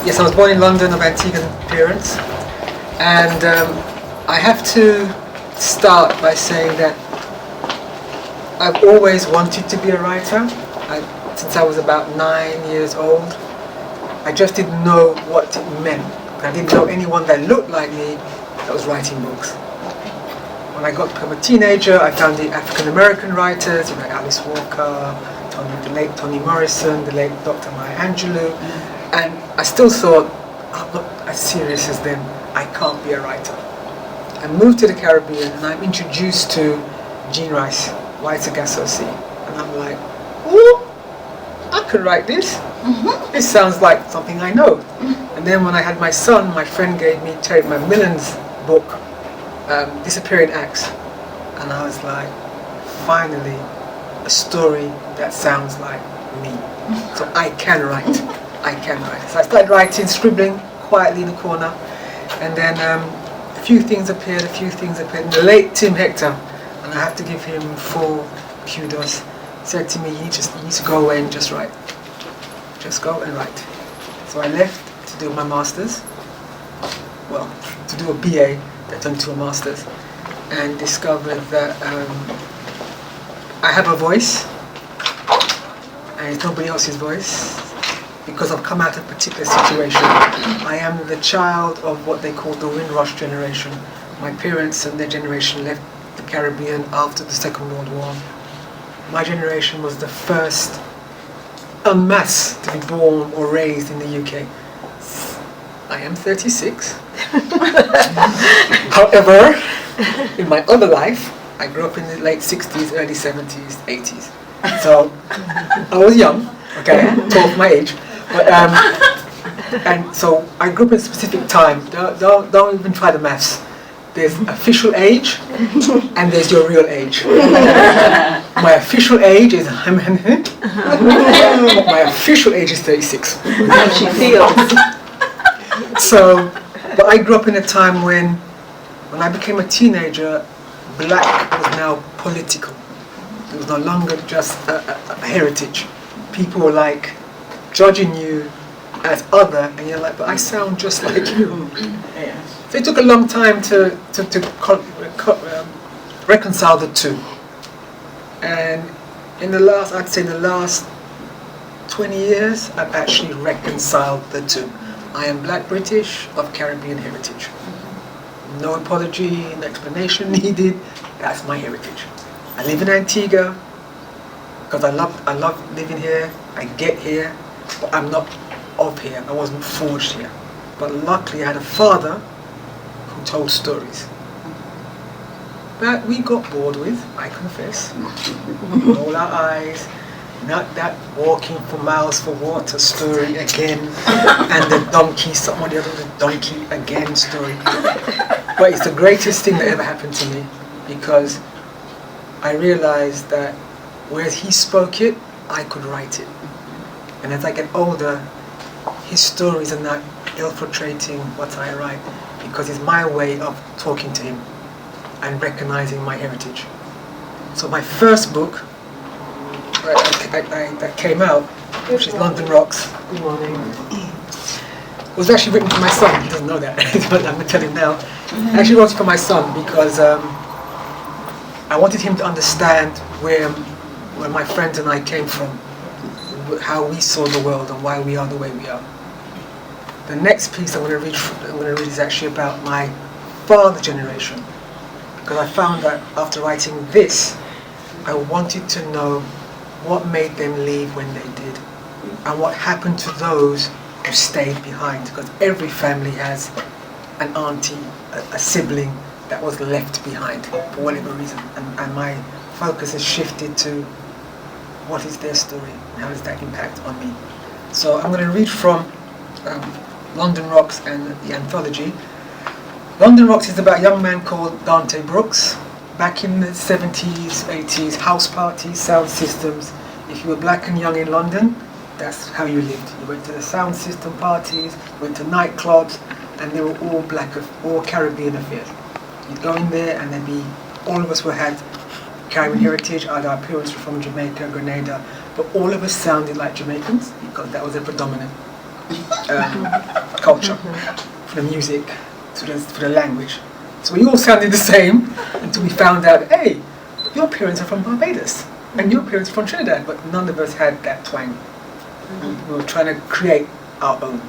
Yes, I was born in London of Antiguan parents, and I have to start by saying that I've always wanted to be a writer. Since I was about 9 years old, I just didn't know what it meant. I didn't know anyone that looked like me that was writing books. When I got to become a teenager, I found the African American writers, Alice Walker, the late Toni Morrison, the late Dr. Maya Angelou, and I still thought, I'm not as serious as them, I can't be a writer. I moved to the Caribbean and I'm introduced to Jean Rice, White Sargasso Sea, and I'm like, ooh, I could write this. Mm-hmm. This sounds like something I know. Mm-hmm. And then when I had my son, my friend gave me Terry McMillan's book, Disappearing Acts, and I was like, finally, a story that sounds like me. So I can write. I can write. So I started writing, scribbling quietly in the corner, and then a few things appeared. And the late Tim Hector, and I have to give him full kudos, said to me, you need to go away and just write. Just go and write. So I left to do my master's, well, to do a BA that turned to a master's, and discovered that I have a voice, and it's nobody else's voice, because I've come out of a particular situation. I am the child of what they call the Windrush generation. My parents and their generation left the Caribbean after the Second World War. My generation was the first en masse to be born or raised in the UK. I am 36. However, in my other life, I grew up in the late 60s, early 70s, 80s. So I was young, okay, 12 my age. But, and so I grew up in a specific time. Don't even try the maths. There's official age and there's your real age. My official age is my official age is 36. How she feels. So, but I grew up in a time when I became a teenager, black was now political. It was no longer just a heritage. People were like judging you as other, and you're like, but I sound just like you. So it took a long time to reconcile the two. And in the last 20 years, I've actually reconciled the two. I am Black British of Caribbean heritage. No apology, no explanation needed. That's my heritage. I live in Antigua because I love living here. I get here, but I'm not of here. I wasn't forged here. But luckily, I had a father who told stories that we got bored with, I confess. Roll our eyes, not that walking for miles for water story again, and the donkey, someone the other, the donkey again story. But it's the greatest thing that ever happened to me, because I realized that whereas he spoke it, I could write it. And as I get older, his stories are not infiltrating what I write, because it's my way of talking to him and recognizing my heritage. So my first book that came out, which is London Rocks, Good morning. was actually written for my son. He doesn't know that, but I'm going to tell him now. I actually wrote it for my son because I wanted him to understand where my friends and I came from, how we saw the world and why we are the way we are. The next piece I'm going to read is actually about my father's generation, because I found that after writing this, I wanted to know what made them leave when they did, and what happened to those who stayed behind, because every family has an auntie, a sibling that was left behind for whatever reason, and my focus has shifted to what is their story and how does that impact on me. So I'm going to read from London Rocks and the anthology. London Rocks is about a young man called Dante Brooks. Back in the 70s, 80s, house parties, sound systems. If you were black and young in London, that's how you lived. You went to the sound system parties, went to nightclubs, and they were all black, all Caribbean affairs. You'd go in there and there'd be, all of us had Caribbean heritage, either our parents were from Jamaica, Grenada, but all of us sounded like Jamaicans because that was the predominant culture, for the music, for the language. So we all sounded the same until we found out, hey, your parents are from Barbados and your parents are from Trinidad, but none of us had that twang. We were trying to create our own.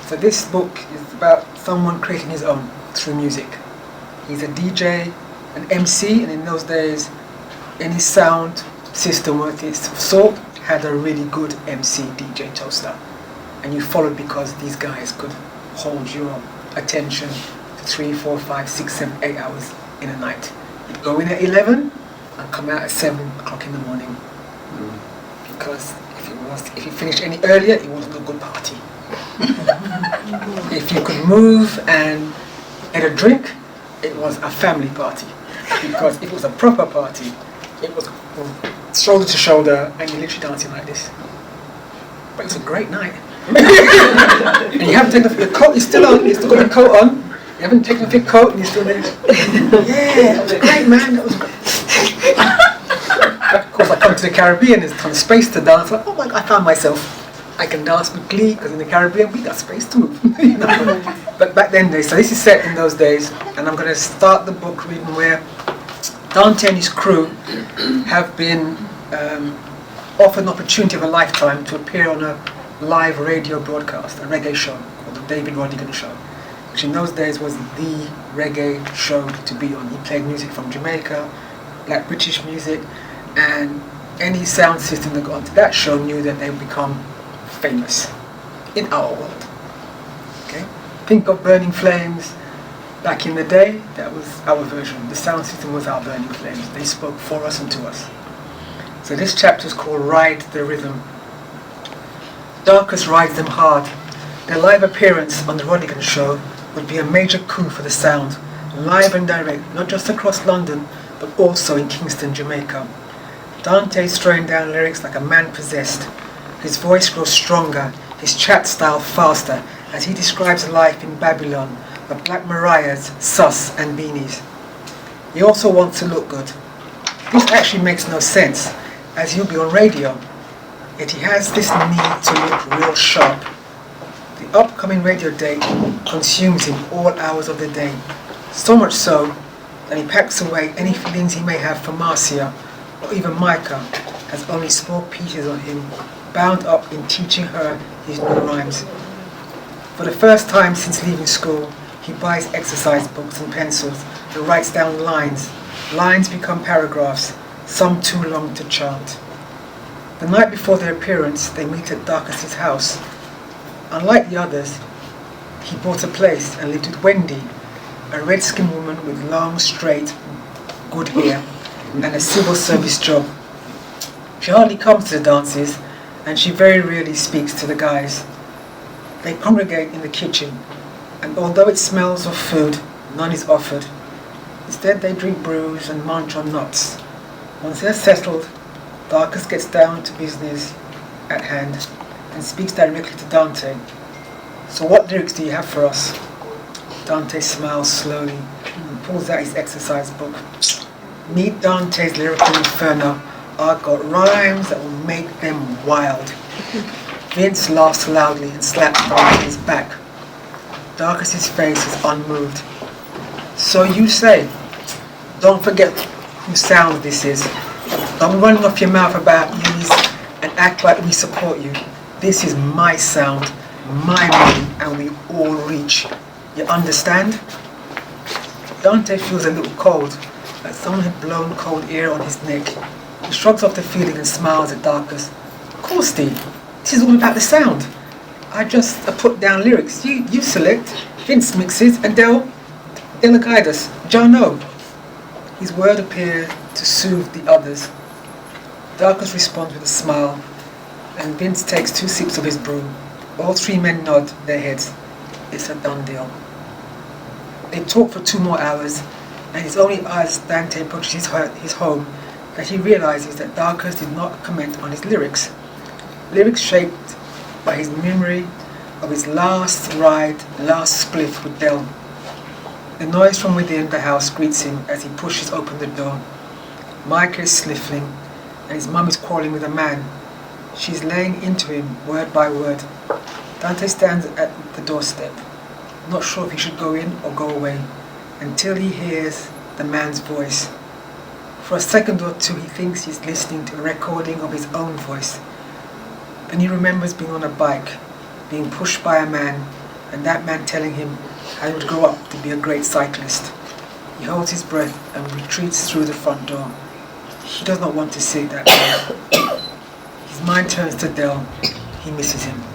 So this book is about someone creating his own through music. He's a DJ, an MC, and in those days, any sound system worth its salt had a really good MC DJ toaster. And you followed because these guys could hold your attention for 3, 4, 5, 6, 7, 8 hours in a night. You'd go in at 11 and come out at 7 o'clock in the morning. Because if you finished any earlier, it wasn't a good party. If you could move and get a drink, it was a family party. Because if it was a proper party, it was shoulder to shoulder and you're literally dancing like this. But it was a great night. And you haven't taken off your coat, you're still on, you still got your coat on, you haven't taken off your coat and you're still there. Yeah, it was great, man, that was great. Of course, I come to the Caribbean, there's a ton of space to dance. Like, oh my God, I found myself. I can dance with glee because in the Caribbean we got space to move. You know? But back then, so this is set in those days, and I'm going to start the book reading where Dante and his crew have been offered an opportunity of a lifetime to appear on a live radio broadcast, a reggae show called the David Rodigan Show, which in those days was the reggae show to be on. He played music from Jamaica, like British music, and any sound system that got onto that show knew that they would become famous in our world. Okay? Think of Burning Flames. Back in the day, that was our version. The sound system was our Burning Flames. They spoke for us and to us. So this chapter is called Ride the Rhythm. Darkest rides them hard. Their live appearance on the Rodigan Show would be a major coup for the sound, live and direct, not just across London, but also in Kingston, Jamaica. Dante is throwing down lyrics like a man possessed. His voice grows stronger, his chat style faster, as he describes life in Babylon, the Black Mariahs, Sus and Beanies. He also wants to look good. This actually makes no sense, as he'll be on radio, yet he has this need to look real sharp. The upcoming radio date consumes him all hours of the day, so much so that he packs away any feelings he may have for Marcia or even Micah, has only small pieces on him, bound up in teaching her his new rhymes. For the first time since leaving school, he buys exercise books and pencils and writes down lines. Lines become paragraphs, some too long to chant. The night before their appearance, they meet at Darkest's house. Unlike the others, he bought a place and lived with Wendy, a red-skinned woman with long, straight, good hair and a civil service job. She hardly comes to the dances, and she very rarely speaks to the guys. They congregate in the kitchen, and although it smells of food, none is offered. Instead, they drink brews and munch on nuts. Once they're settled, Darkest gets down to business at hand and speaks directly to Dante. So what lyrics do you have for us? Dante smiles slowly and pulls out his exercise book. Meet Dante's lyrical inferno. I've got rhymes that will make them wild. Vince laughs loudly and slaps Dante's back. Darkest's face is unmoved. So you say, don't forget whose sound this is. Don't be running off your mouth about yous and act like we support you. This is my sound, my money, and we all reach. You understand? Dante feels a little cold, like someone had blown cold air on his neck. He shrugs off the feeling and smiles at Darkest. Of course, Steve. This is all about the sound. I just put down lyrics. You select. Vince mixes, and they'll guide us. John, no. His word appeared to soothe the others. Darkest responds with a smile, and Vince takes 2 sips of his brew. All 3 men nod their heads. It's a done deal. They talk for 2 more hours, and it's only as Dante approaches his home that he realizes that Darkest did not comment on his lyrics. Lyrics shaped by his memory of his last ride, last spliff with Dell. The noise from within the house greets him as he pushes open the door. Micah is sniffling, and his mum is quarrelling with a man. She's laying into him word by word. Dante stands at the doorstep, not sure if he should go in or go away, until he hears the man's voice. For a second or two he thinks he's listening to a recording of his own voice. Then he remembers being on a bike, being pushed by a man, and that man telling him how he would grow up to be a great cyclist. He holds his breath and retreats through the front door. He does not want to see that man. His mind turns to Dell. He misses him.